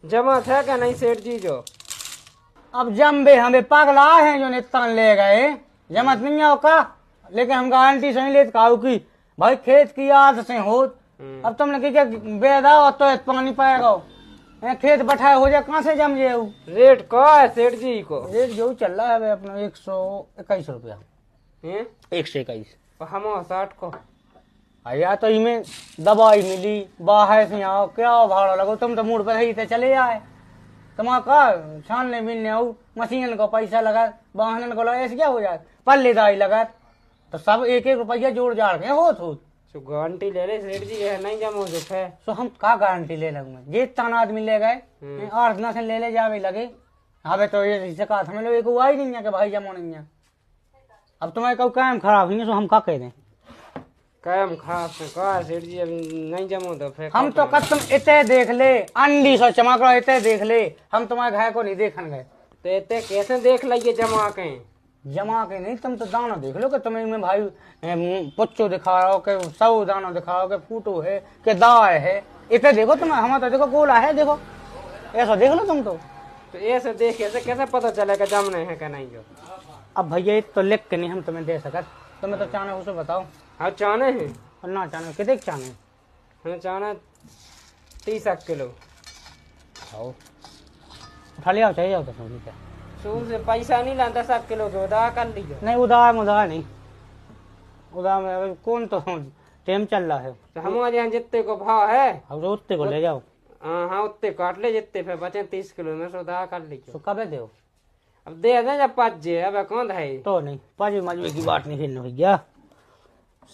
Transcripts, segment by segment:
जमा था क्या नहीं सेठ जी जो? अब जम्बे हमें पगला है जो इतना ले गए, जमत नहीं है का, लेकिन हम गारंटी सही लेते काऊ की भाई खेत की आदत से हो। अब तुमने क्या बेदा हो तो पानी पाएगा, खेत बैठाए हो जाए कहाँ से जम जाए। रेट का है सेठ जी को? रेट जो चल रहा है अपना 121 रुपया। 121 हम 60 को। या तो इनमें दवाई मिली बाहर से आओ क्या भाड़ा लगो, तुम तो मूड पर ही तो चले आए, तुम्हारा का छानने मिलने आओ, मशीन को पैसा लगा, वाहन को लगा, ऐसे क्या हो जाए, पल्लेदारी लगा तो सब एक एक रुपया जोड़ जाड़ के हो। गारंटी ले ले सेठ जी नहीं जमो जो है। तो हम का गारंटी ले लगूंगे, ये तान आदमी ले गए 8 दिन से ले जावे लगे, हमें तो ये कहा था एक हुआ ही नहीं है कि भाई जमो नहीं है। अब तुम्हारे कब कायम खराब हुई है तो हम का कह दें, कायम खराब से कहा सेठ जी अभी नहीं जमो तो फिर हम तो कद तुम इतने देख ले, अंडी सो चमक रहा इतने देख ले, हम तुम्हारे घर को नहीं देखन गए तो इतने कैसे देख लाइए जमा के नहीं, तुम तो दाना देख लो कि तुम्हें में भाई पुच्चो दिखा रहा हो के सब दाना दिखा रहा हो के फूटो है के दाए है, इतने देखो तुम, हमारा तो देखो गोला है, देखो ऐसा देख लो तुम तो ऐसे देख कैसे पता चलेगा जमने है क्या नहीं जो। अब भैया तो लिख के नहीं हम तुम्हें दे सकत, तुम्हें तो चाने उसे बताओ। हाँ चाने हैं और ना चाने कितने चाने? हमें चाना 30 किलो। उठा ले आओ, चाहिए आओ तो समझ क्या सूर से पैसा नहीं लाता 10 किलो के उधार कर लीजिए। नहीं उधार नहीं, उधार में कौन तो टाइम चल रहा है, तो हमारे यहाँ जितने को भाव है अब उतने को ले जाओ। हाँ उतने काट ले जितने फिर बचे 30 किलो में उधार कर लीजिए। तो कब दे अब दे दे जब 5 जे अब कौन है तो नहीं 5 मजबे की बात नहीं खेलना भैया,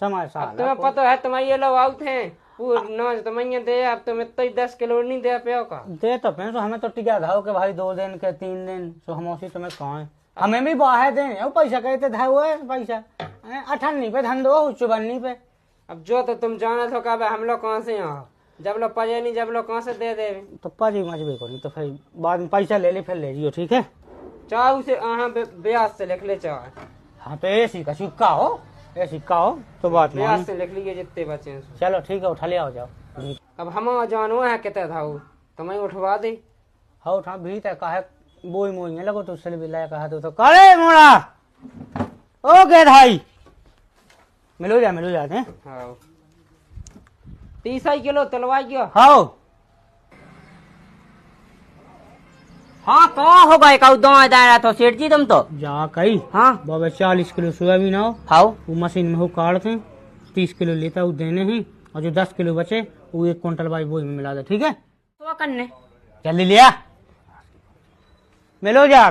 समय साल तुम्हें पता है तुम्हारे ये लोग आउट हैं पूर्ण तुम्हें दे, अब तुम इतना ही 10 किलो नहीं दे पे का दे तो फिर तो हमें तो टिका धाओ के भाई 2 दिन के 3 दिन तो हम उसी तुम्हें कहाँ है, हमें भी बाहर दें पैसा कहते था वो पैसा 98 पे धन दो 54 पे। अब जो तो तुम जाना तो कब हम लोग कहाँ से यहाँ जब लोग पजे नहीं जब लोग कहाँ से दे दे तो 5 मजबे को नहीं तो फिर बाद में पैसा ले ले फिर ले जियो, ठीक है चाह उसे ब्याज से लिख ले चाह। हाँ तो ऐसी का सिक्का हो, सिक्का हो तो बात ब्याज से लिख लीजिए जितने बचे। चलो ठीक है उठा ले आओ जाओ। अब हम जानो है कितना था तुम्हें उठवा दे। हाँ उठा भी तय कहा बोई मोई लगो तो उससे भी लाया कहा तो करे मोड़ा ओके भाई मिलो जाते हैं। हाँ 30 किलो तलवाई गया। हाँ हाँ कहाँ होगा एक दायरा तो सेठ जी तुम तो जा कही। हाँ बाबा 40 किलो सोयाबीन आओ, हाँ वो मशीन में हो काटते 30 किलो लेता वो देने हैं, और जो 10 किलो बचे वो 1 क्विंटल बाई बोई में मिला दे, ठीक है तो करने जल्दी लिया मिलो जा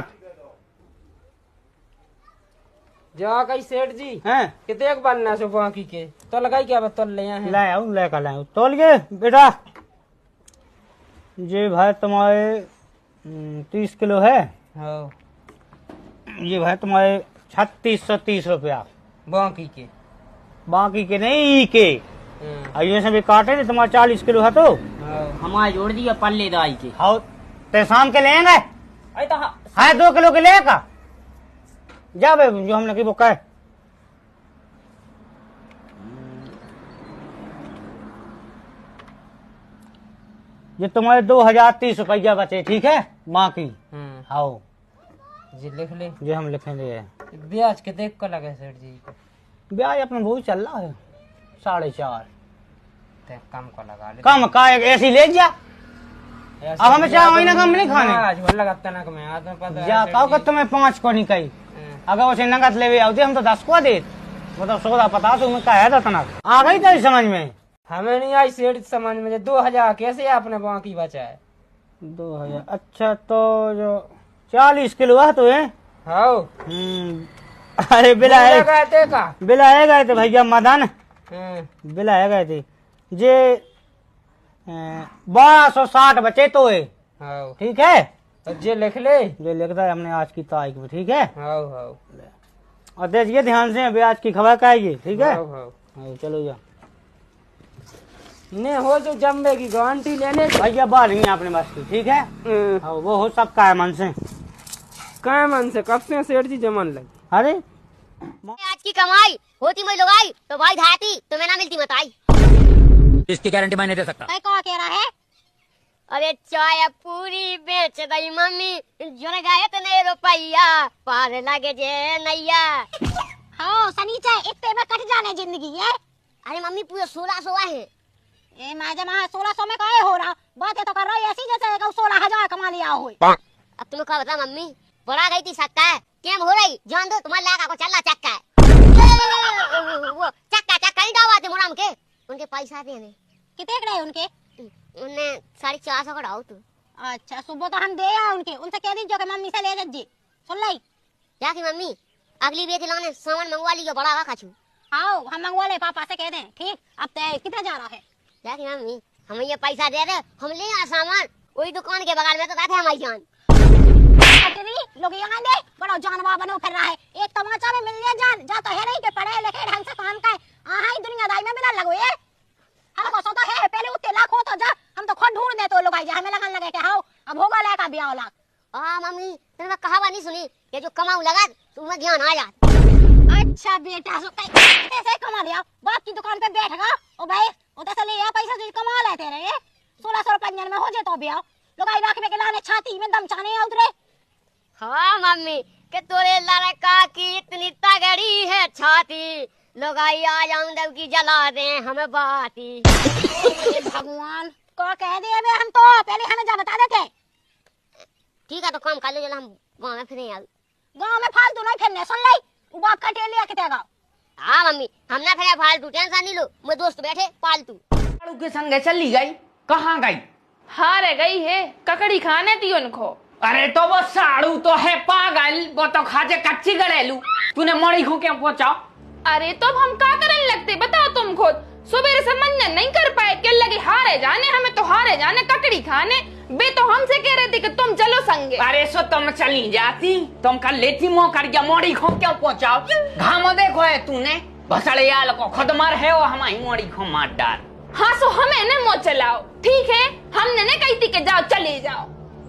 कई सेठ जी हैं कितने बनना सो बाकी के तो लगाई क्या तो ले हैं लाए आओ लेकर लाए तोल के बेटा ये भाई तुम्हारे 30 किलो है। हाँ ये भाई तुम्हारे 3630 रुपया बाकी के नहीं के आइए से भी काटे थे तुम्हारा 40 किलो है तो हमारे जोड़ दिया पल्ले दाई के। हाँ ते शाम के लेंगे अरे तो हाँ 2 किलो के लेगा जा बे जो हमने की बुका है। ये तुम्हारे 2030 रुपया बचे, ठीक है माँ की। हाँ जी लिख ले जो हम लिखेंगे। ब्याज के देख कर लगे सेठ जी ब्याज अपना बहुत चल रहा है 4.5 कम को लगा ले कम का ऐसी ले जा। अब हमें चाहे वही ना कम नहीं खाने लगाता ना मैं आज में पता जा कहो कि तुम्हें 5 को नहीं कही, अगर उसे नगद ले आते हम तो 10 को दे, मतलब 16-50 में कहा था तना आ गई तेरी समझ में। हमें नहीं आई सेठ समझ में 2000 कैसे आपने बाकी बचा है 2000। अच्छा तो जो 40 किलो है तो है। हाँ अरे बिलाए गए थे भैया मदन बिलाए गए थे जे 1260 बचे तो है। हाँ ठीक है तो जे लिख ले जो लिखता है हमने आज की तारीख में, ठीक है। हाँ हाँ और देखिए ध्यान से ब्याज की खबर का आएगी, ठीक है। हाँ चलो जा ने हो जो जम्बे की गारंटी लेने भैया बात नहीं आपने बस की, ठीक है। वो हो सबका है मन से कब से सेठ जी जमन लगी। अरे आज की कमाई होती मैं लगाई तो भाई धाती तुम्हें ना मिलती बताई। इसकी गारंटी मैं नहीं दे सकता। कौन कह रहा है? अरे चाय पूरी बेच दई मम्मी जुड़ गए इतने रुपया पार लगे जे नैया। हाँ सनीचा इतने में कट जाने जिंदगी है। अरे मम्मी पूरे 1600 है। ए मैं जब 1600 में कहे हो रहा बातें तो कर रही ऐसी जैसे 16,000 कमा लिया हो। अब तुम्हें क्या बता मम्मी बड़ा गई थी सकता है क्या हो रही जान दो तुम्हारे लाका को चलना चक्का है वो चक्का ही डावा थे मुराम के उनके पैसा देने कितने रहे उनके? उन्हें 450 का डाउ तू। अच्छा सुबह तो हम दे आए उनके उनसे कह दीजिए कि मम्मी से ले जी सुन लाई क्या की मम्मी अगली बेटी लाने सामान मंगवा लियो बड़ा का खाचू। आओ हम मंगवा ले पापा से कह दें ठीक। अब तय कितना जा रहा है? क्या की मम्मी हमें ये पैसा दे दे हम ले आ सामान वही दुकान के बगल में तो कहते हैं हमारी जान लोग यहाँ दे बड़ा जानवर बनो फिर रहा है। एक तमाचा में मिलने जान जा तो है नहीं के पढ़े लिखे ढंग से काम का है दुनियादारी में मिला लगो ये हमको सोता है पहले उतने लाख हो तो जा हम तो खुद ढूंढ दे तो लोग आई हमें लगन लगे के हां अब होगा लेका ब्याह लाख। मम्मी तेरे मैं कहावत नहीं सुनी ये जो कमाऊं लगा तुम्हें ज्ञान आ जा। अच्छा बेटा सो कैसे कमा लिया बाप की दुकान पे बैठेगा ओ भाई वो तो ले या पैसा जो कमा लेते रहे 1600 रुपये में हो जाए तो ब्याह लोग आई लाख में के लाने छाती में दम चाने उतरे। हाँ मम्मी के तोरे लड़का की इतनी तगड़ी है छाती लोग आई आ जाऊं देव की जला दे हमें बाती। भगवान को कह दिए बे हम तो पहले हमें जा बता देते। ठीक है तो काम कर लो जला हम गाँव में फिर गाँव में फालतू नहीं फिरने सुन लाई वो बाप का टेलिया कितेगा। हाँ मम्मी हमने फिर फालतू टेंशन नहीं लो मैं दोस्त बैठे पालतू के संगे चली गई कहाँ गई? हार गई है ककड़ी खाने थी उनको। अरे तो वो साड़ू तो है पागल वो तो खाजे कच्ची गड़ेलू तूने मोड़ी खो क्या पहुंचा? अरे तो अब हम क्या करने लगते बताओ तुम खुद सुबह से मंजन नहीं कर पाए के लगे हारे जाने हमें तो हारे जाने ककड़ी खाने बे तो हमसे कह रहे थे कि तुम चलो संगे। अरे सो तुम चली जाती तुम कर लेती मोह कर गया मोड़ी खो क्यों पहुंचाओ? घामो देखो है तूने भसड़े याल को खुद मार है वो हमारी मोड़ी खो मार डाल। हाँ सो हमें न मोह चलाओ ठीक है हमने न कही थी कि जाओ चले जाओ।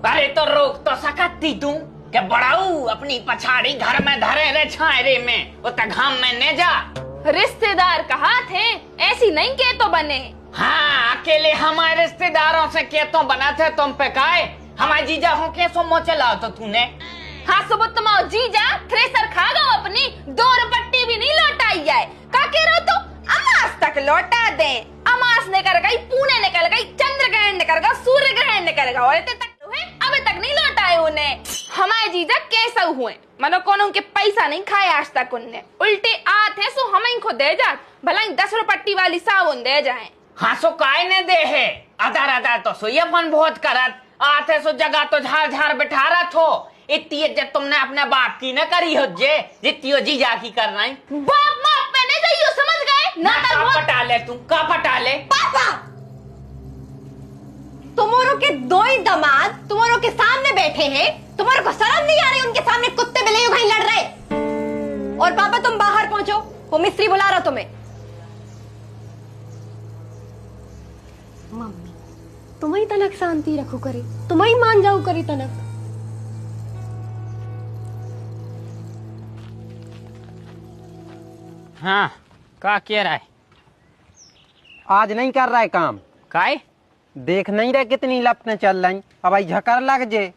अरे तो रोक तो सकती तू के बड़ाऊ अपनी पछाड़ी घर में धरे रे छायरे में वो घाम में न जा। रिश्तेदार कहा थे ऐसी नहीं के तो बने। हाँ अकेले हमारे रिश्तेदारों से के तो बना थे तुम पे काए हमारे जीजा हो के सो मोह चलाओ तो तूने। हाँ सुबह तुम जीजा थ्रेसर खा गो अपनी 2 रुपट्टी भी नहीं लौटाई जाए का कह रहे हो तो अमास तक लौटा दे। अमास निकल गई पुणे निकल गई चंद्र ग्रहण निकल गया सूर्य ग्रहण निकल गया और अभी तक नहीं लौटाए उन्हें। हमारे जीजा कैसा हुए मनो कौन उनके पैसा नहीं खाए आज तक उनने उल्टे आते सो हम इनको दे जा भला 10 रुपट्टी वाली साबुन दे जाए। हाँ सो काय ने दे है आधार आधार तो सो ये मन बहुत करत आते सो जगह तो झाड़ झाड़ बैठा रहा थो इतनी इज्जत तुमने अपने बाप की न करी हो जे जितनी हो जीजा की करना है। बाप माप पे नहीं जाइयो समझ गए ना का पटा ले तू का पटा ले पापा तुम्हारों के 2 ही दामाद तुम्हारों के सामने बैठे हैं तुम्हारों को शर्म नहीं आ रही उनके सामने कुत्ते बिल्ली कहीं लड़ रहे। और पापा तुम बाहर पहुंचो वो मिस्त्री बुला रहा तुम्हें। मम्मी तुम्हें तनक शांति रखो करे तुम्हें मान जाओ करे तनक। हाँ का कह रहा है? आज नहीं कर रहा है काम काय देख नहीं रहे कितनी लपटें चल रही अब आई झकर लग जे।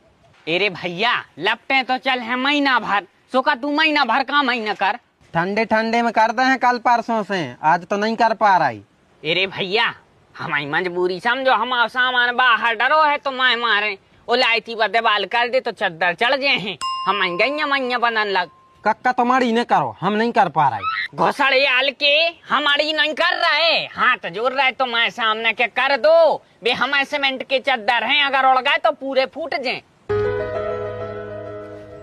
अरे भैया लपटें तो चल है महीना भर सोका तू महीना भर काम ही न कर ठंडे ठंडे में कर दे हैं कल परसों से आज तो नहीं कर पा रही। अरे भैया हमारी मजबूरी समझो हमारा सामान बाहर डरो है तो माए मारे वो लाइटी पर देवाल कर दे तो चद्दर चढ़ गए हैं हमारी गैया मैया बनन लग। कक्का तुम्हारी न करो हम नहीं कर पा रही। घोसड़े आल के हमारी नहीं कर रहे हाथ जोड़ रहे तो मैं सामने के कर दो बे हमारे सीमेंट के चद्दर हैं अगर उड़ गए तो पूरे फूट जाए।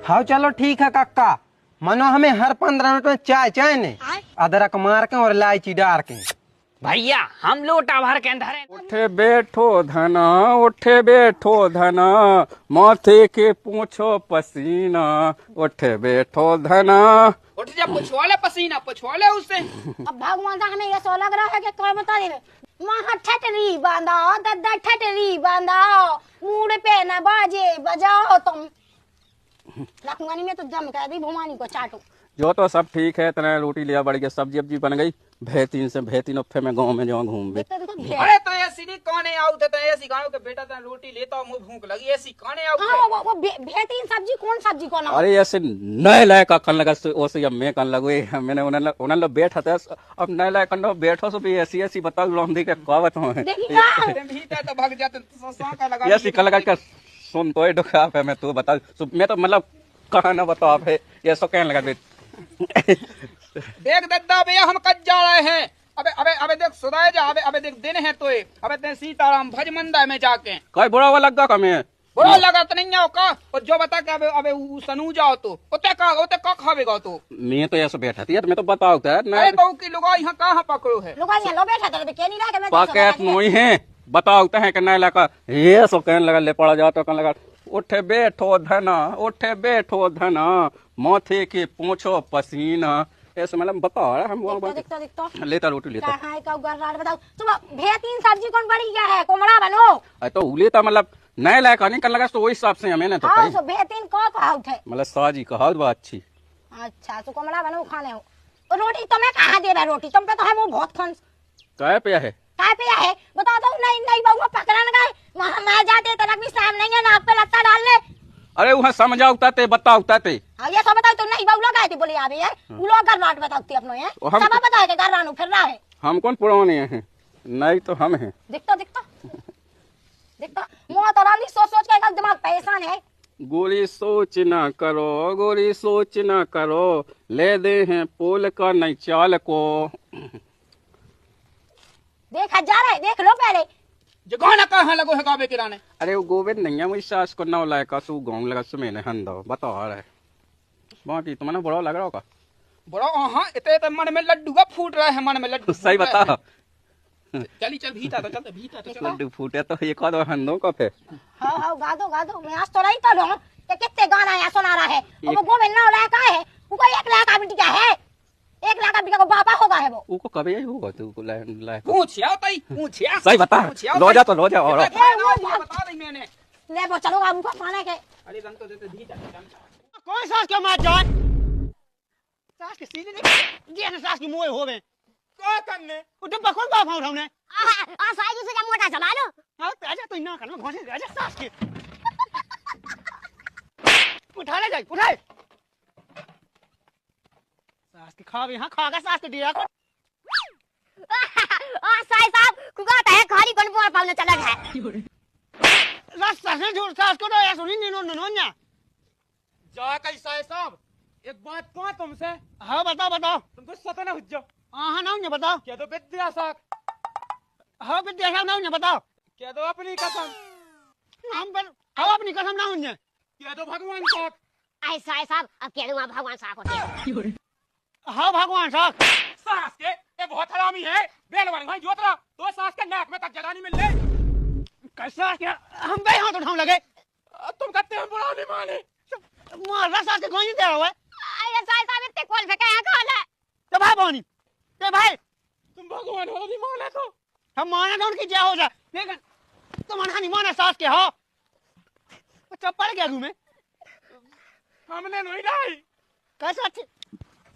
हाँ चलो ठीक है कक्का मनो हमें हर 15 मिनट में चाय चाय ने अदरक मार के और इलायची डाल के। भैया हम लोटा भर के धरे उठे बैठो धना माथे के पूछो पसीना उठे बैठो धना उठ जा पुछवाले पसीना पुछवाले उससे। अब भगवान हमें ये सो लग रहा है कि कोई बता दे वहाँ ठटरी बांधा दद्दा ठटरी बांधा मूड पे न बाजे बजाओ तुम लखवानी में तो जम कर दी भुमानी को चाटो। जो तो सब ठीक है, तेरे रोटी लिया बढ़िया, सब्जी वब्जी बन गई, भेतीन से भेतीन उफे में गाँव में जाऊँ घूम बे। अरे तो ऐसी नहीं काने आउ थे, तो ऐसी गाँव के बेटा तेरे रोटी लेता हूँ, मुँह भूख लगी, ऐसी काने आउ हाँ वो बेहतरीन सब्जी कौन सब्जी कौन अरे ऐसे नए लाए का कन लगा ओसे अब मैं कन लगवे, मैंने उन्हें लो बैठा था, अब नए लाए कन बैठो सो भी ऐसी ऐसी बताओ लौंडी के का बताऊं तो भाग जाते का लगा ऐसी कन लगा कर सुन तो डुका पे मैं तू बता, मैं तो मतलब कहा ना बताओ आप है ये सो कहने लगा देख दद्दा भैया हम कज जा रहे हैं, अबे अबे अबे देख सुधाए जा, अबे अबे देख दिन है तो अबे ते सीताराम भज मंदा में जाके कोई बुरा वाला लगा कमे बुरा लगा तो नहीं आओ का, और जो बता के अबे अबे सनू जाओ तो ओते का खावेगा तो मैं तो ऐसे बैठा थी यार, मैं तो बताओ था ना अरे तो की लुगाई यहां कहां पकड़ो है लुगाई लो बैठा था के नहीं रहा मैं पाकेट नोई है बताओ है कि नहीं लगा ये सो कहने लगा ले पड़ा जाता कहने लगा उठे बैठो धना माथे के पोंछो पसीना, ऐसे मतलब बताओ हम देखता लेता रोटी लेता हां का गराड़ बताओ तुम बेहतरीन सब्जी कौन बड़ी क्या है कोमड़ा बनो अरे तो लेता मतलब नए लायक नहीं कर लगा तो वही हिसाब से हमें ना तो हां सो बेहतरीन का कहावत है मतलब साजी कहावत बात अच्छी। अच्छा तो कोमड़ा बनो खाने हो रोटी तो मैं कहां दे रहा रोटी तुम पे तो है वो बहुत खन काय पे है काय पे है बता दो नहीं बउआ पकड़न गए वहां मैं जाते तक भी साम नहीं है नाक पे लत्ता डालने अरे वहाँ समझाओ ते बताओ ते हां ये सब बताओ तो नहीं बउआ गए थे बोले आ भी है वो लोग गरवाट बताते अपनो है सब बता के गरवानु फिर रहा है हम कौन पुराने हैं नहीं तो हम हैं देखता मुंह तो रानी सोच के एकदम दिमाग परेशान है गोरी सोच ना करो ले दे हैं पोल का नहीं चाल को देख जा रहे देख लो पहले जगह कहाँ लगो है काबे किराने अरे वो गोविंद नहीं है मुझे सास को नौ लायक का सू गाँव लगा सो मैंने हंदो बताओ रहे बाकी तुम्हें बड़ा लग रहा होगा बड़ा हाँ इतने मन में लड्डू का फूट रहा है मन में लड्डू सही बता चली चल भीता तो चलते भीता तो चलो लड्डू फूटे तो एक आध हंदो का पे हाँ गा दो मैं आज तो नहीं तो लूं ये कितने गाना है सुना रहा है वो गोविंद नौ लाख का है वो 1 लाख का बिटिया है 1 लाख का बिटिया को बाबा होगा है वो कभी यही होगा तू को लायक पूछिया तई पूछिया सही बता लो जा और बता दी मैंने ले वो चलो हमको खाने के अरे रंग तो देते भीता कौन सास के मार जान सास के सीधे ये ना सास की मुंह होवे का करने वो डब्बा कौन बाप हमने आ साइकिल से मोटा चला लो हां आजा तो ना करना घोंसे आजा सास के उठा ले जाए उठाए सास के खावे हां खागा सास के दिया को आ साई साहब कुगाता है खाली कौन बोल पाउने चला है सास ने जोर सास को तो ऐसा नहीं नोन्या जा कई साई साहब एक बात कहूं तुमसे हां बताओ तुमको सता ना हुज्जो हां ना मुझे बताओ क्या तो विद्या साहब हां विद्या साहब ना मुझे बताओ क्या तो अपनी कसम हम पर हां अपनी कसम ना मुझे क्या तो भगवान साहब आई साई साहब अब कह दूंगा भगवान साहब को हां भगवान साहब सास के ये बहुत हरामी है बेलवान भाई जोतरा तो सास के नाक में तक जगह नहीं मिल रही कैसा क्या हम बे हाथ उठाने लगे तुम कहते हैं बुरा नहीं माने मार सास के कोई नहीं दे हुआ अरे साई साहब इतने कॉल फेंका है कौन है तो भाई बोनी तो भाई तुम भगवान हो नहीं माने तो हम माने तो उनकी क्या हो जाए लेकिन तुम नहीं माने सास के हो वो चप्पल क्या घूमे हमने नहीं लाई कैसा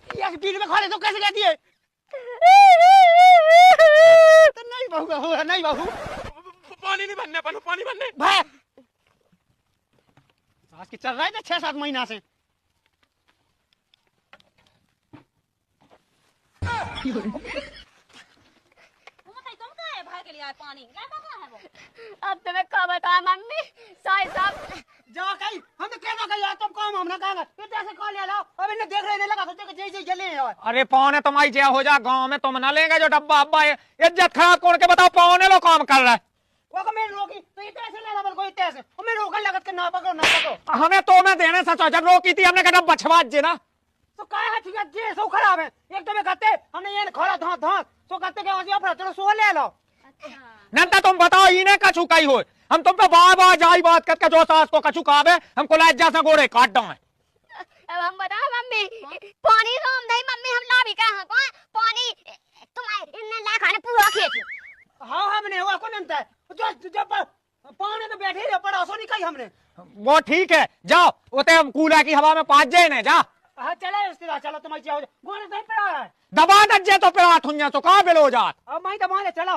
ये पीठ में खा ले तो कैसे कहती है तो नहीं बहू हो नहीं बहू पानी नहीं बनने पानी बनने भाई सास की चल रहा है 6-7 महीना से अब तुम्हें क्या बताया मम्मी साई साहब जा कहीं हम तो कहना कहीं यार तुम काम हमने कहा ये कैसे कॉल ले लो अब इन्हें देख रहे लगा सोचे कि जैसे जले यार अरे पौने तुम्हारी जय हो जा गांव में तुम ना लेंगे जो डब्बा अब्बा इज्जत खराब कौन के बताओ पौने लो काम कर रहा है वो को मैं रोकी तो इतने से लेना बल कोई इतने से और मैं रोकन लगत के ना पकड़ो हमें तो मैं देने सच जब रोकी थी हमने कहा बछवा जे ना तो काय है ठीक है जे सो खराब है एक तो मैं कहते हमने ये खोला धां तो कहते के वहां पर चलो सो ले लो नंता तुम बताओ इन्हें कछु कही हो हम तुम पे बार जाई बात करके जो सास को कछु कावे हमको लाज जैसा गोड़े काट दो अब हम बताओ मम्मी पानी तो हम नहीं मम्मी हम ला भी कहां को पानी तुम्हारे इन्ने ला खाने पूरा खेत हां हमने हुआ कौन अंत है जो जब पानी तो बैठे रहे पड़ा सो नहीं कही हमने वो ठीक है जाओ वो ते कूलर की हवा में पाँच जे ने जा हाँ चले इसके चलो तुम ऐसे हो गोरे नहीं पड़ा है दबा दज्जे तो पे हाथ हुन्या तो कहाँ बेलो जात अब मैं दबा दे चलो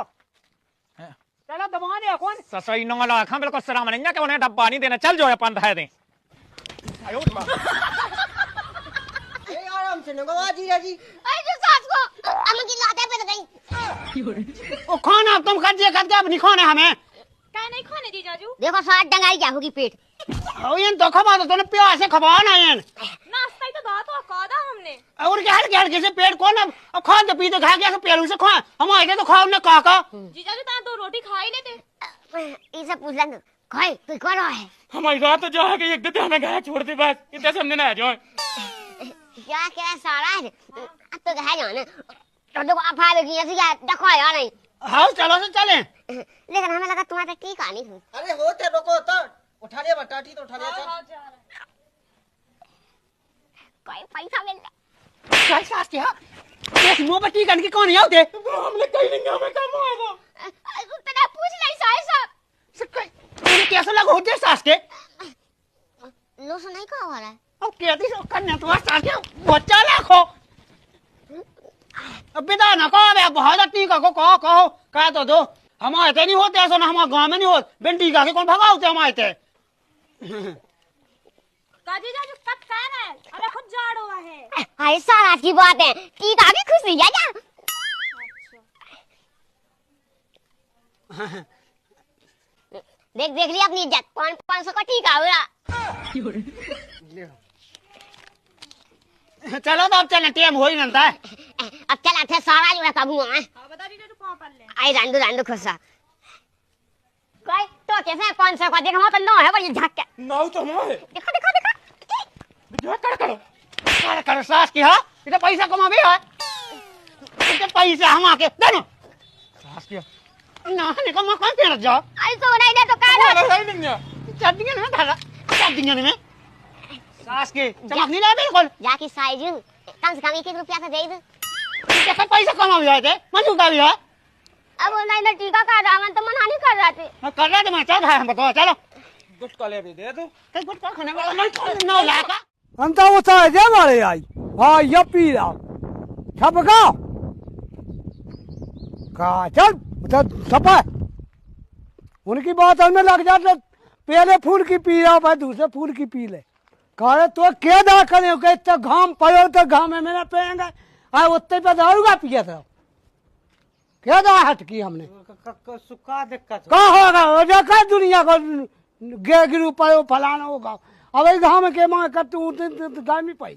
चलो दबा दे कौन ससई नंगला खां बिल्कुल सलाम नहीं के उन्हें डब्बा नहीं देना चल जो अपन है दे आयो आराम से नगवा जीजा जी अरे जो सास को अम्मा की लाते पे गई ओ खाना तुम खा जे अब नहीं खाने हमें क्या नहीं खाने जीजाजू? देखो साथ डंगाई क्या होगी पेट ओ ये तो खबा तो तूने प्यार से खबा ना ये नाश्ता ही तो दात और कादा हमने। और क्या हल के से पेट कौन अब खा तो पी तो खा गया पेड़ से खा हम आए तो खाओ ना काका जीजाजू ता तो रोटी खा ही लेते। ये सब पूछ लेंगे खाए तू कौन है हमारी रात तो जो है कि एक दो हमें गया छोड़ दे बस इतना समझे ना जो क्या क्या सारा है अब तो कहा जाने तो देखो आप आ गई ऐसे क्या देखो यार नहीं हाँ चलो से चले लेकिन हमें लगा तुम्हारा की कहानी हुई अरे होते रोको तो उठा लिया बटाटी तो उठा लिया कोई पैसा मिल रहा क्या सास क्या ये मोमबत्ती करने की कौन है होते हमने कहीं नहीं हमें काम आएगा तेरा पूछ नहीं साहब तुम कैसे लग होते सास के लो सुनाई कहाँ हो रहा है अब कहती सो करने तो सास के बच्चा लाखो अब बिदा ना कहो बे बहुत अति को कहो कह तो दो हम आए थे नहीं होते ऐसा ना हमारे गांव में नहीं होते बेंटी का के कौन भगाओते हम आए थे का जीजाजू कब कह रहा है? अरे खुद जाड़ हुआ है। हाय सारा की बात है टीका भी खुशी है क्या देख देख लिया अपनी इज्जत 500 का टीका हुआ चलो तो अब चले टाइम हो ही नहीं है अब चल अच्छा सारा जो है काबू में हाँ बता जीजाजू कहाँ पर ले? आई रंडू खुशा कोई तो कैसे 500 का देखो तो नो है वो ये झक्के नाउ तो हमारे देखो देखो देखो जो कर करो कर सास की हाँ इतना पैसा कमा भी है इतना पैसा हम आके देनो सास की ना निको मैं कौन पे जाओ आई तो नहीं दे तो का दो है नहीं है चढ़िए ना धारा चढ़िए में सास के चमक नहीं रहा बिल्कुल जाके साइज कम से कम 1 रुपया का दे दे देखो पैसा कमा भी आए थे मजू का भी है अब वो नहीं ना टीका का दामन तो मना नहीं कर रहा थे मैं कर रहा था मैं चल खाया हम बताओ चलो गुटका ले भी दे दो कई गुटका खाने वाला नहीं 9 लाख का हम तो वो साइज हमारे आई हाँ ये पी रहा छपका कहा चल छपा उनकी बात हमें लग जाता पहले फूल की पी रहा भाई दूसरे फूल की पी ले कहा तो क्या दा करे इतना घाम पड़ो तो घाम में मेरा पेंगे आ उत्ते पे दारूगा पिया था क्या दा हट की हमने सुखा दिक्कत कहा होगा देखा दुनिया को गिरू पड़ो फलाना होगा अब घाम के माँ कर तू गामी पाई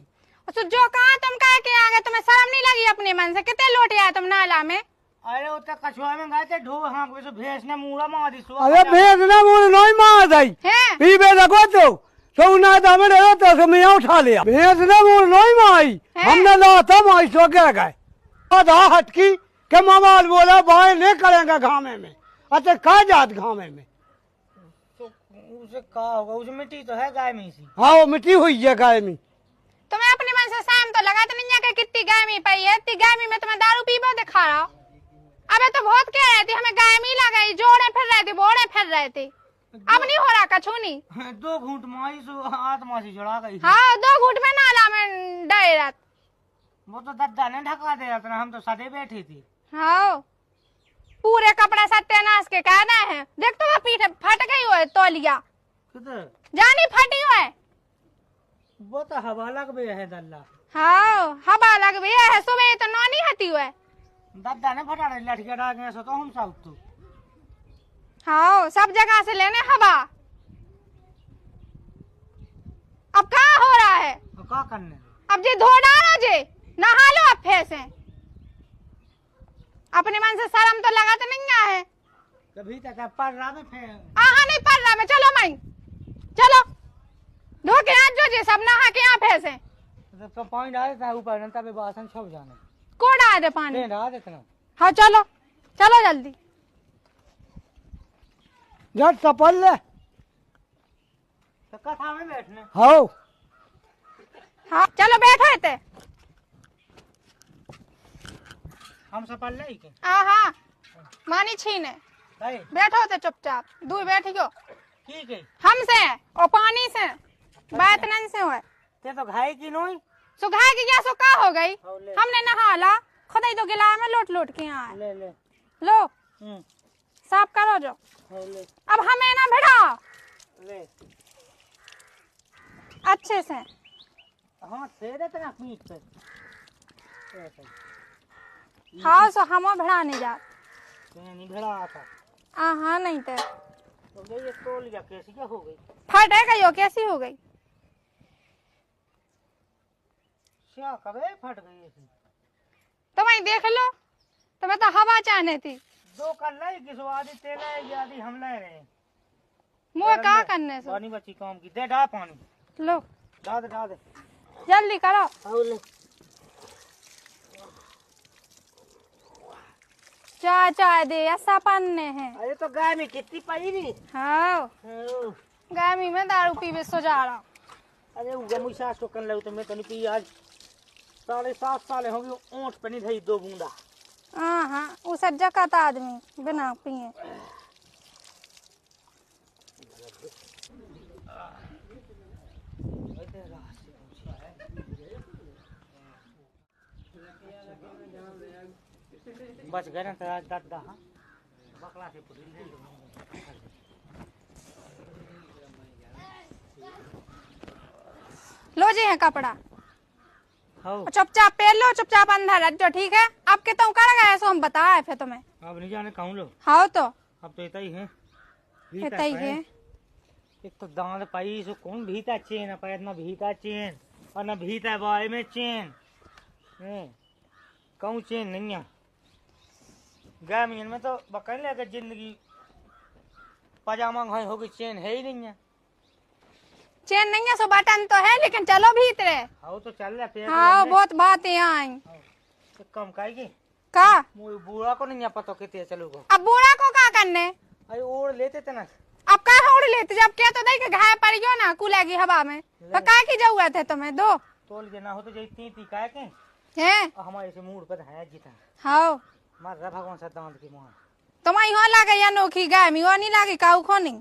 तो जो कहा तुम कह के आ गए तुम्हें शर्म नहीं लगी अपने मन से कितने लोटे आए तुम नाला में? अरे वो कछुआ में गए थे ढो हाँ कोई भैंस ने मुड़ा मार दी अरे भैंस ने मुड़ नहीं मार दी पीबे लगो तो ना तो हमें रहो तो मैं उठा लिया भैंस ने मुड़ नहीं मारी हमने ला था माई सो के गए आधा हटकी के मामाल बोला भाई नहीं करेंगे घामे में अच्छा कहा जात घामे में उसे कहा होगा उसे मिट्टी तो है गाय में सी हाँ वो मिट्टी हुई है गाय में तुम्हें अपने मन से शाम तो लगा तो नहीं कि कितनी गायमी पाई है इतनी गायमी में तुम्हें दारू पीबो दिखा रहा अबे तो बहुत कह रहे थे हमें गायमी लगाई जोड़े फिर रहे थे बोड़े फिर रहे थे अब नहीं हो रहा कछु नहीं 2 घूंट मारी सो आत्मा से जुड़ा गई हाँ 2 घूंट में नाला में डे रात वो तो दद्दा ने ढका दे रहा था हम तो सदे बैठी थी हाँ पूरे कपड़ा सत्यानाश के कहना है देख तो पीठ फट गई हो तौलिया जानी फटी हुआ है वो तो हवा लग भी है दल्ला हाँ हवा लग भी है सुबह तो नौनी हती हुआ है दद्दा ने फटा लठिया डाल गए सो तो हम सब तो हाँ सब जगह से लेने हवा अब कहाँ हो रहा है क्या करने अब जी धो डालो जी नहा लो अब फिर से अपने मन से शर्म तो लगा तो नहीं है कभी तक पढ़ रहा में फिर आहा नहीं पढ़ रहा मैं चलो मैं चलो धो के आज जो जी सब नहा के यहाँ फैसे तो पानी डाल देता ऊपर नंता पे बासन छप जाने को डाल दे पानी डाल देता हाँ चलो चलो जल्दी जट सपल ले तो कथा में बैठने हाँ हाँ चलो बैठो थे हम सपल ले के हाँ मानी छीने बैठो थे चुपचाप दूर बैठियो ठीक है हमसे और पानी से बात नहीं से हुए ते तो घाई की नहीं सुखाए की क्या सुखा हो गई। हमने नहा ला खुदाई तो गिला में लोट लोट के यहाँ ले ले लो साफ करो जो। अब हमें ना भिड़ा ले अच्छे से। हाँ सेरे तना पीठ पे हाँ सो हम भिड़ा नहीं जा नहीं भिड़ा आता। हाँ नहीं तो ये तौलिया कैसी क्या हो गई। फट है गई हो कैसी हो गई। क्या कबे फट गई ऐसी। तुम्हें देख लो तुम्हें तो हवा चाहने थी। दो कर लाई किस आदि तेल है आदि हम ले रहे मुँह क्या करने से। पानी बची काम की दे डा पानी लो डा दे जल्दी करो। चाय चाय दे ऐसा पन्ने हैं। अरे तो गाय में कितनी पाई नहीं। हाँ गाय में दारू पीवे सो जा रहा। अरे गमुई सास तो कर लो तो मैं तो नहीं पी आज 7.5 साल हो गए ऊँट पे नहीं धई 2 बूंदा। हाँ उस जगत आदमी बिना पिए। बच गए ना तो आज दादा बकला से लो जी है कपड़ा हाँ चुपचाप पहन लो चुपचाप अंदर रख जो ठीक है। अब के तुम कर गए सो हम बताए फिर तुम्हें। अब नहीं जाने कहूँ लो। हाँ तो अब तो इतना ही है इतना ही है। एक तो दांत पाई सो कौन भीता चेन पैर ना भीता चेन और ना भीता बाय में चेन कहूँ चेन नहीं है। ग्रामीण में तो बकन लेकर जिंदगी पजामा घाई हो गई चेन है ही नहीं है। चेन नहीं है सो बटन तो है लेकिन चलो भीतरे। हाँ तो चल रहा हाँ बहुत बातें आई कम काएगी का बूढ़ा को नहीं पता कितने चलोगे। अब बूढ़ा को क्या करने। अरे ओढ़ लेते थे ना। अब कहा उड़ लेते जब क्या तो देख घाय पड़ गयो ना कूलेगी हवा में तो काय की जरूरत है तुम्हें दो तोल के ना हो तो जैती थी काय के हैं हमारे से मूड पर है जीता। हाँ मार रहा भगवान सा दांत की मार तुम्हारी हो लागे या नोखी गाय मी हो नहीं लागे काऊ खो नहीं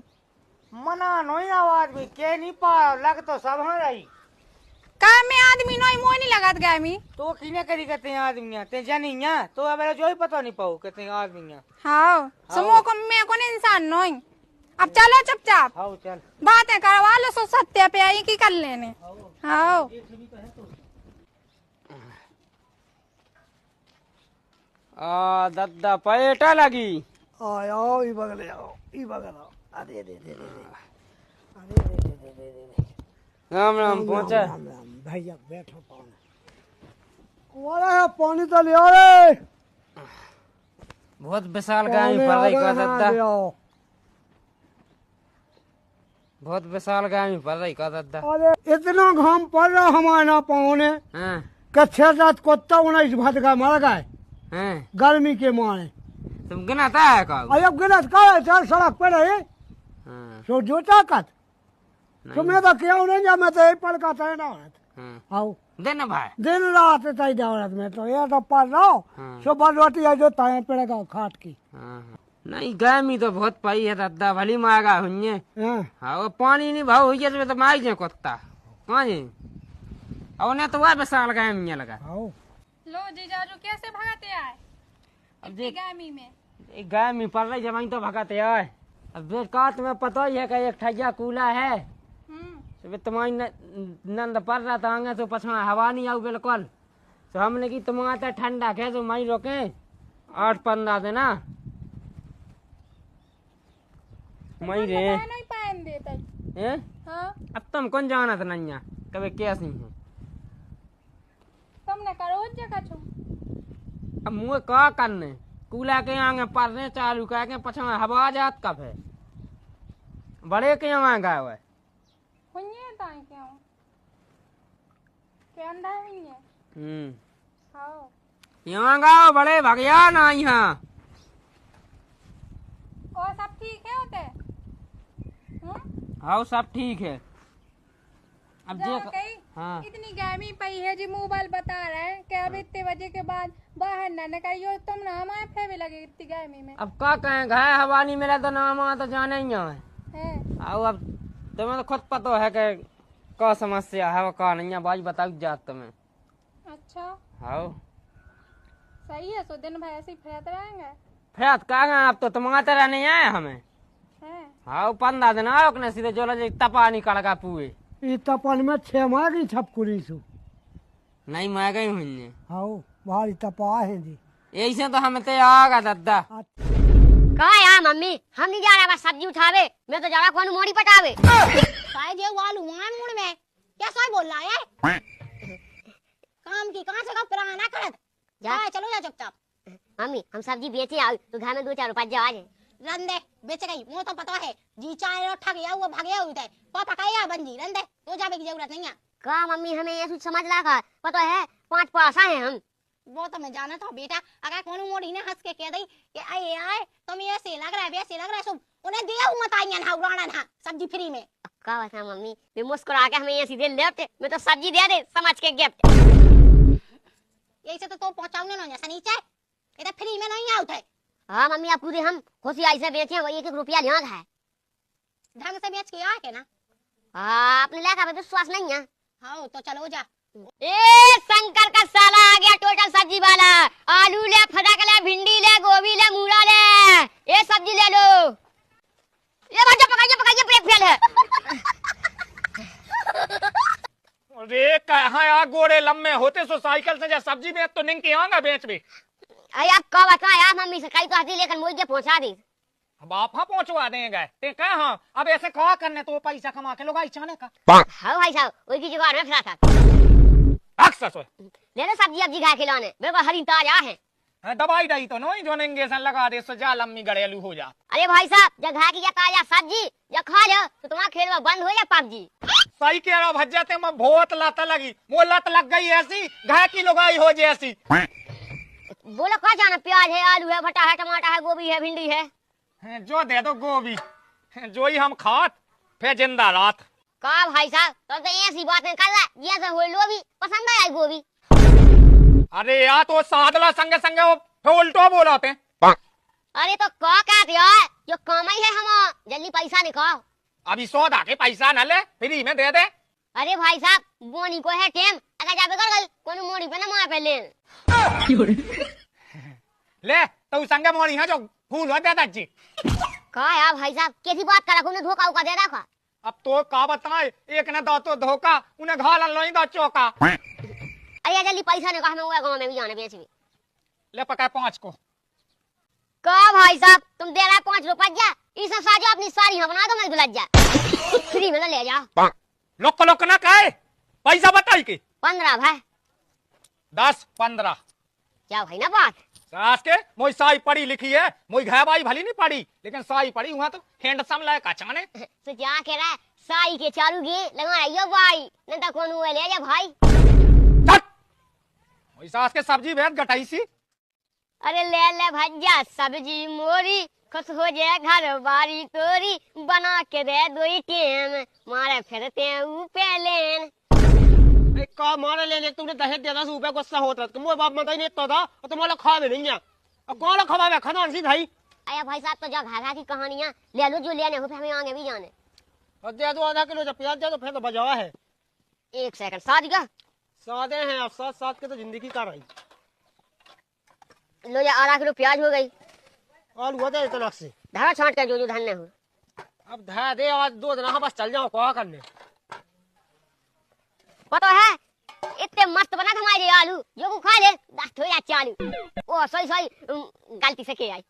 मना नहीं आवाज भी के नहीं पा लग तो सब हो रही काय में आदमी नोई मोह नहीं लगात गाय मी तो किने करी कहते हैं आदमी ते जानी या तो अब जो ही पता नहीं पाओ कहते हैं आदमी या। हाँ समूह को मैं कौन इंसान नोई। अब चलो चुपचाप हाँ चल बातें करवा लो सो सत्य पे आई की कर लेने। हाँ दादा पेटा लगी आओ ई बगल आओ ई बगल आओ। अरे दे दे राम राम पहुंचा भैया बैठो पानी तो ले रे। बहुत विशाल गाय पड़ रही का दादा बहुत विशाल गाय पड़ रही का दादा। अरे इतना घाम पड़ रहा हमारे ना पाओने हाँ 6-7 कुत्ता 19 भात का मर गए हाँ गर्मी के मारे। तुम गिनाता है का अब गिनत का चल सड़क पे रहे सो जो ताकत तुम्हें तो क्यों नहीं जा मैं तो यही पढ़ का था ना आओ दिन भाई दिन रात तय दौलत में तो ये तो पढ़ रहा हूँ सुबह रोटी है जो ताए पड़ेगा खाट की। नहीं गर्मी तो बहुत पाई है दादा भली मांगा हुई हाँ पानी नहीं भाव हुई है तो मार जाए कुत्ता कहाँ जी और उन्हें तो वह विशाल गाय में लगा। लो जीजाजू कैसे भगाते आए अब देख गामी में एक गाय में पड़ रही जमाई तो भगाते आए। अब देख का तुम्हें पता ही है कि एक ठैया कूला है तुम्हारी नंद पड़ रहा था आगे तो पछवा हवा नहीं आऊ बिल्कुल तो हमने की तुम्हारा ठंडा है तो मई रोके 8-15 देना मई रे नहीं पहन देते हैं। हाँ अब तुम कौन जाना था नैया कभी कैसी है तुमने करो जगह छो अब मुँह क्या करने कूला के आगे पड़ने चालू करके पछवा हवा जात कब है बड़े के आगे गए हुए हुई ताई क्यों क्या अंडा हुई है। हाँ यहाँ गाओ बड़े भगया ना यहाँ और सब ठीक है होते हाँ सब ठीक है। अब देख हाँ इतनी गर्मी पई है जी मोबाइल बता रहे हैं कि अब इतने बजे के बाद बाहर न निकलियो तुम ना हमारे फेवे लगे इतनी गर्मी में। अब क्या कहें घाय हवा नहीं मिला तो ना तो जाने ही है। अब तुम्हें तो खुद पता है कि क्या समस्या है का नहीं है बाज बताओ जात तुम्हें अच्छा हाँ सही है, सो दिन भर ऐसे ही फिरते रहेंगे। फिर कहाँ अब तो तुम्हारा तरह नहीं आए हमें। हैं? हाँ 15 दिन आओ ने सीधे जोला जी तपा निकाल का पुए। ई तपन में 6 माह की छपकुरी सु नहीं मैं गई हुई। हाँ भारी तपा है जी। ऐसे तो हमें तो आगा दादा। कहा यार मम्मी हम नहीं जा रहे बस सब्जी उठावे, मैं तो जा रहा कौन मोड़ी पटावे। शायद ये वालू मान मुड़ में क्या सही बोल रहा है। काम की कहां से का पुराना करत जा, चलो जा चुपचाप। मम्मी हम सब्जी बेचे आओ तो घर में 2-4 रुपए जा जाए। रंदे बेच गई वो तो पता है जी चाय ठग गया वो भाग गया उधर पापा खाया बंजी रंदे तो जाने की जरूरत नहीं है। कहा मम्मी हमें ये कुछ समझ लगा पता है 5 पैसा है हम। वो तो मैं जाना था बेटा, अगर कौन मोड़ी ने हंस के कह दी कि आए आए तुम ये से लग रहा है वैसे लग रहा है सब उन्हें दिया मत आइए ना उड़ाना ना सब्जी फ्री में। कहा था मम्मी वे मुस्कुरा के हमें ये सीधे लेफ्ट मैं तो सब्जी दे दे समझ के गिफ्ट। यही से तो पहुंचाऊंगे ना जैसा नीचे इधर फ्री में नहीं आउट है। हाँ मम्मी आप पूरे हम खुशी ऐसे बेचे वो 1-1 रुपया लिया है ढंग से बेच के आ के ना। हाँ आपने लेकर पे विश्वास नहीं है। हाँ तो चलो जा। ए शंकर का साला आ गया टोटल सब्जी वाला। आलू ले, फटक ले, भिंडी ले, गोभी ले, मूला ले, ये सब्जी ले लो। ये भाजा पकाइए ब्रेक फेल है। अरे कहाँ यार गोरे लम्बे होते सो साइकिल से जा सब्जी बेच तो निंग के आऊंगा बेच भी। अरे आप कब बता यार मम्मी से कहीं तो हथी लेकर मुझे पहुंचा दी। अब आप हाँ पहुंचवा देंगे ते कहाँ अब ऐसे कहा करने तो पैसा कमा के लोग चाहने का। हाँ भाई साहब वही की जुगाड़ में फिरा था। अक्सर ले लो सब्जी अब्जी खा खिलौने बिल्कुल हरी ताजा है। दवाई डाई तो नहीं जो इंजेक्शन लगा दे सो जा लम्बी घरेलू हो जा। अरे भाई साहब जब घा की ताजा सब्जी जब खा लो तो तुम्हारा खेल में बंद हो जाए पबजी। सही कह रहा भज्जा ते मैं बहुत लत लगी वो लत लग गई ऐसी घा की लुगाई हो जैसी। बोलो क्या जाना प्याज है, आलू है, भटा है, टमाटर है, गोभी है, भिंडी है। जो दे दो गोभी जो ही हम खात फिर जिंदा रात। का भाई साहब तो ऐसी बातें कर रहा ये सब हो लो भी पसंद आया गोभी। अरे यार तो सादला संगे संगे वो उल्टो बोलाते। अरे तो क्या कहते यार जो कमाई है हम जल्दी पैसा निकाल। अभी सौदा के पैसा न ले फ्री में दे दे। अरे भाई साहब बोनी को है टेम अगर जाबे कर गई कोई मोड़ी पे ना मार पे ले ले तो संगे मोड़ी है जो फूल हो दे दाजी। का यार भाई साहब कैसी बात करा कोने धोखा उका दे रखा। अब तो का बताए एक ने दो तो धोखा उन्हें घाल नहीं दो चौका। अरे जल्दी पैसा निकाल हमें हुआ गांव में भी जाने बेच भी। ले पका 5 को। का भाई साहब तुम दे रहा 5 रुपया इस साजा अपनी सारी बना दो मैं दुलझ जा फ्री में ले जा। लोक ना कहे पैसा बताई के 15 भाई 10 15 क्या भाई ना बात सास के मोई साई पढ़ी लिखी है मोई घे भाई भली नहीं पढ़ी लेकिन साई पढ़ी हुआ तो हैंडसम लायक अचाने तो क्या कह रहा है साई के चालू गे लगा रही भाई नहीं तो कौन हुए ले जा भाई। मोई सास के सब्जी बेच गटाई सी। अरे ले भज्जा सब्जी मोरी खुश हो जाए घर बारी तोरी बना के दे 2 टेम मारे फिरते ऊपर का मारे ले तुमने दहेज दिया था रुपया गुस्सा होता तुम बाप मत नहीं तो था और तुम्हारा खा भी नहीं है अब कौन खवा में खाना सी भाई। अरे भाई साहब तो जो घाघा की कहानियां ले लो जो लेने हो फिर हमें आगे भी जाने। और दे दो आधा किलो जब प्याज दे दो फिर तो बजावा है। 1 सेकंड सादिका सादे हैं अब साथ के तो जिंदगी का रही। लो जा आधा किलो प्याज हो गई। आलू होते इतना से धारा छांट कर जो धरने हो। अब धा दे आज 2 दिन बस चल जाओ क्या करने। पता है इतने मस्त बना हमारे आलू जो खा ले 10 हो जाए चालू। ओ सही गलती से के आई।